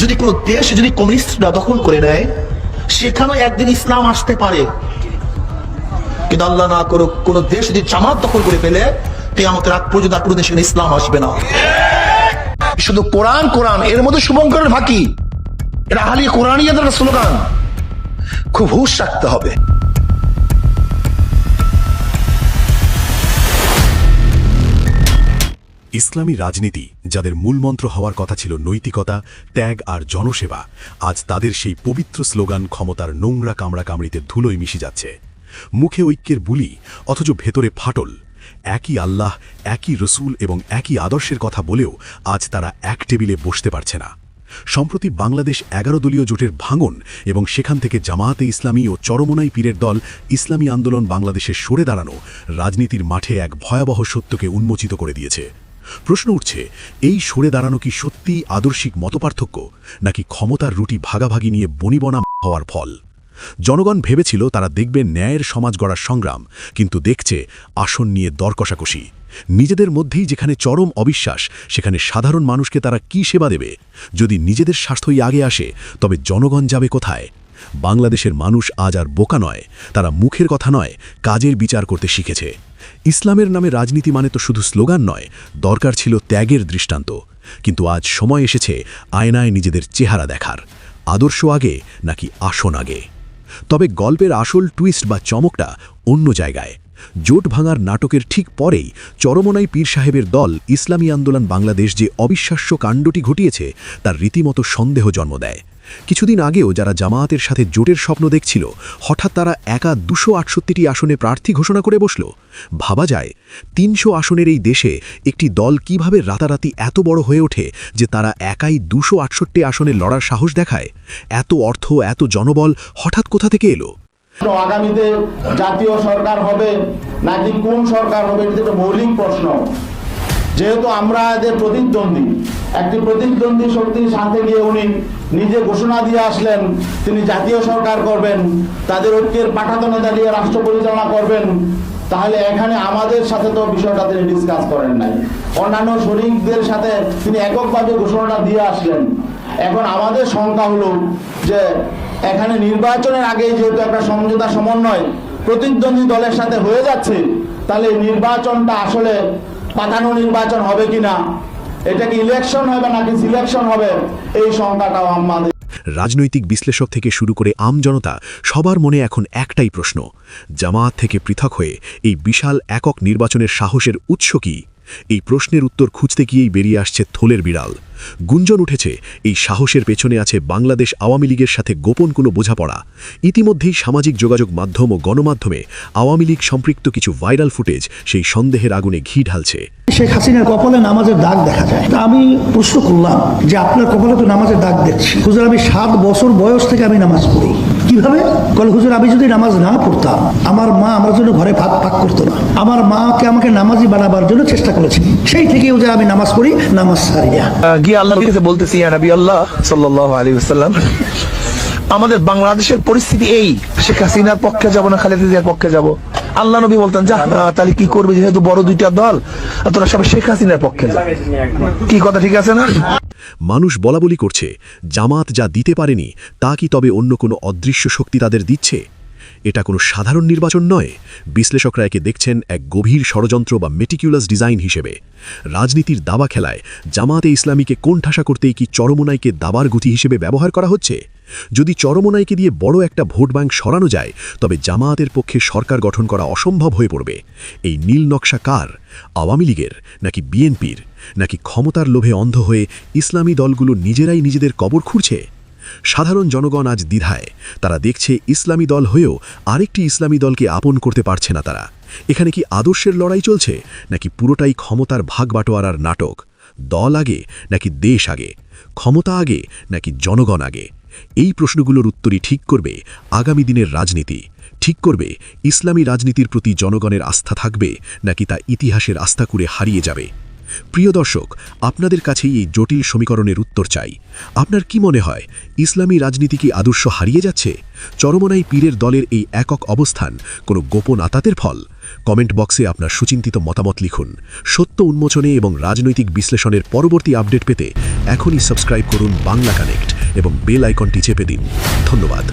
যদি কোনো দেশ যদি কমিউনিস্টরা দখল করে নেয়, সেখানে একদিন ইসলাম আসতে পারে। কিন্তু আল্লাহ না করুক, কোন দেশ যদি জামাত দখল করে ফেলে, কিয়ামতের আগ পর্যন্ত আর কোনো দেশে ইসলাম আসবে না। শুধু কোরআন কোরআন, এর মধ্যে শুভঙ্করের ফাঁকি, এটা আহলি কোরআনিয়াদের স্লোগান। খুব হুঁশ রাখতে হবে। ইসলামী রাজনীতি, যাদের মূলমন্ত্র হওয়ার কথা ছিল নৈতিকতা, ত্যাগ আর জনসেবা, আজ তাদের সেই পবিত্র স্লোগান ক্ষমতার নোংরা কামড়াকামড়িতে ধুলোয় মিশে যাচ্ছে। মুখে ঐক্যের বুলি, অথচ ভেতরে ফাটল। একই আল্লাহ, একই রসুল এবং একই আদর্শের কথা বলেও আজ তারা এক টেবিলে বসতে পারছে না। সম্প্রতি বাংলাদেশ 11 দলীয় জোটের ভাঙন এবং সেখান থেকে জামায়াতে ইসলামী ও চরমোনাই পীরের দল ইসলামী আন্দোলন বাংলাদেশে সরে দাঁড়ানো রাজনীতির মাঠে এক ভয়াবহ সত্যকে উন্মোচিত করে দিয়েছে। প্রশ্ন উঠছে, এই সরে দাঁড়ানো কি সত্যিই আদর্শিক মতপার্থক্য, নাকি ক্ষমতার রুটি ভাগাভাগি নিয়ে বনিবনা হওয়ার ফল? জনগণ ভেবেছিল তারা দেখবে ন্যায়ের সমাজ গড়ার সংগ্রাম, কিন্তু দেখছে আসন নিয়ে দর কষাকষি। নিজেদের মধ্যেই যেখানে চরম অবিশ্বাস, সেখানে সাধারণ মানুষকে তারা কি সেবা দেবে? যদি নিজেদের স্বার্থই আগে আসে, তবে জনগণ যাবে কোথায়? বাংলাদেশের মানুষ আজ আর বোকা নয়, তারা মুখের কথা নয়, কাজের বিচার করতে শিখেছে। ইসলামের নামে রাজনীতি মানে তো শুধু স্লোগান নয়, দরকার ছিল ত্যাগের দৃষ্টান্ত। কিন্তু আজ সময় এসেছে আয়নায় নিজেদের চেহারা দেখার। আদর্শ আগে নাকি আসন আগে? তবে গল্পের আসল টুইস্ট বা চমকটা অন্য জায়গায়। জোট ভাঙার নাটকের ঠিক পরেই চরমোনাই পীর সাহেবের দল ইসলামী আন্দোলন বাংলাদেশ যে অবিশ্বাস্য কাণ্ডটি ঘটিয়েছে, তার রীতিমতো সন্দেহ জন্ম দেয়। কিছুদিন আগেও যারা জামায়াতের সাথে জোটের স্বপ্ন দেখছিল, হঠাৎ তারা একা 268টি আসনে প্রার্থী ঘোষণা করে বসল। ভাবা যায়, 300 আসনের এই দেশে একটি দল কিভাবে রাতারাতি এত বড় হয়ে ওঠে যে তারা একাই 268 আসনে লড়ার সাহস দেখায়? এত অর্থ, এত জনবল হঠাৎ কোথা থেকে এলো? আগামীতে জাতীয় সরকার হবে নাকি কোন সরকার হবে, এটা একটা মৌলিক প্রশ্ন। যেহেতু আমরা এদের প্রতিদ্বন্দ্বী, একটি প্রতিদ্বন্দ্বী শক্তির সাথে গিয়ে উনি নিজে ঘোষণা দিয়ে আসলেন তিনি জাতীয় সরকার করবেন, তাদের ঐক্যের পাঠাতনে দাঁড়িয়ে রাষ্ট্র পরিচালনা করবেন, তাহলে এখানে আমাদের সাথে তো বিষয়টা তিনি ডিসকাস করেন নাই। অন্যান্য শরীকদের সাথে তিনি এককভাবে ঘোষণাটা দিয়ে আসলেন। এখন আমাদের শঙ্কা হলো যে এখানে নির্বাচনের আগেই যেহেতু একটা সমঝোতা সমন্বয় প্রতিদ্বন্দ্বী দলের সাথে হয়ে যাচ্ছে, তাহলে নির্বাচনটা আসলে পাতানো নির্বাচন হবে কিনা, এটা কি ইলেকশন হবে নাকি সিলেকশন হবে, এই শঙ্কাটাও আমাদের। রাজনৈতিক বিশ্লেষক থেকে শুরু করে আমজনতা সবার মনে এখন একটাই প্রশ্ন, জামায়াত থেকে পৃথক হয়ে এই বিশাল একক নির্বাচনের সাহসের উৎস কি? এই প্রশ্নের উত্তর খুঁজতে গিয়েই বেরিয়ে আসছে থলের বিড়াল। গুঞ্জন উঠেছে এই সাহসের পেছনে আছে বাংলাদেশ আওয়ামী লীগের সাথে গোপন কোনো বোঝাপড়া। ইতিমধ্যেই সামাজিক যোগাযোগ মাধ্যম ও গণমাধ্যমে আওয়ামী লীগ সম্পৃক্ত কিছু ভাইরাল ফুটেজ সেই সন্দেহের আগুনে ঘি ঢালছে। শেখ হাসিনার কপালে নামাজের দাগ দেখা যায়। তা আমি প্রশ্ন করলাম যে আপনার কপালে তো নামাজের দাগ দেখছি। হুজুর, আমি 7 বছর বয়স থেকে আমি নামাজ পড়ি। কিভাবে? বলে, হুজুর, আমি যদি নামাজ না পড়তাম, আমার মা আমার জন্য ঘরে ভাত পাক করতো না। আমার মাকে আমাকে নামাজি বানাবার জন্য চেষ্টা করেছে। সেই থেকেও যে আমি নামাজ পড়ি, নামাজ ছাড়ি না। গিয়ে আল্লাহর কাছে বলতেছি, ইয়া নবী আল্লাহ সাল্লাল্লাহু আলাইহি ওয়াসাল্লাম, আমাদের বাংলাদেশের পরিস্থিতি এই, শেখ হাসিনার পক্ষে যাব না খালেদা জিয়ার পক্ষে যাব? আল্লাহ নবী বলতেন, যা তাহলে কি করবে, যেহেতু বড় দুইটা দল, তোরা সবাই শেখ হাসিনার পক্ষে যা। কি কথা ঠিক আছে না? মানুষ বলাবলি করছে, জামাত যা দিতে পারেনি তা কি তবে অন্য কোনো অদৃশ্য শক্তি তাদের দিচ্ছে? এটা কোনো সাধারণ নির্বাচন নয়। বিশ্লেষকরা একে দেখছেন এক গভীর ষড়যন্ত্র বা মেটিকুলাস ডিজাইন হিসেবে। রাজনীতির দাবা খেলায় জামায়াতে ইসলামীকে কোণঠাসা করতেই কি চরমোনাইকে দাবার গুটি হিসেবে ব্যবহার করা হচ্ছে? যদি চরমোনাইকে দিয়ে বড় একটা ভোট ব্যাংক সরানো যায়, তবে জামায়াতের পক্ষে সরকার গঠন করা অসম্ভব হয়ে পড়বে। এই নীল নকশা কার? আওয়ামী লীগের নাকি বিএনপির? নাকি ক্ষমতার লোভে অন্ধ হয়ে ইসলামী দলগুলো নিজেরাই নিজেদের কবর খুঁড়ছে? সাধারণ জনগণ আজ দ্বিধায়। তারা দেখছে ইসলামী দল হয়েও আরেকটি ইসলামী দলকে আপন করতে পারছে না তারা। এখানে কি আদর্শের লড়াই চলছে, নাকি পুরোটাই ক্ষমতার ভাগ বাটোয়ারার নাটক? দল আগে নাকি দেশ আগে? ক্ষমতা আগে নাকি জনগণ আগে? এই প্রশ্নগুলোর উত্তরই ঠিক করবে আগামী দিনের রাজনীতি। ঠিক করবে ইসলামী রাজনীতির প্রতি জনগণের আস্থা থাকবে নাকি তা ইতিহাসের আস্থা করে হারিয়ে যাবে। প্রিয় দর্শক, আপনাদের কাছেই এই জটিল সমীকরণের উত্তর চাই। আপনার কি মনে হয়, ইসলামী রাজনীতি কি আদর্শ হারিয়ে যাচ্ছে? চরমোনাই পীরের দলের এই একক অবস্থান কোনো গোপন আতাতের ফল? কমেন্ট বক্সে আপনার সুচিন্তিত মতামত লিখুন। সত্য উন্মোচনে এবং রাজনৈতিক বিশ্লেষণের পরবর্তী আপডেট পেতে এখনই সাবস্ক্রাইব করুন বাংলা কানেক্ট এবং বেল আইকনটি চেপে দিন। ধন্যবাদ।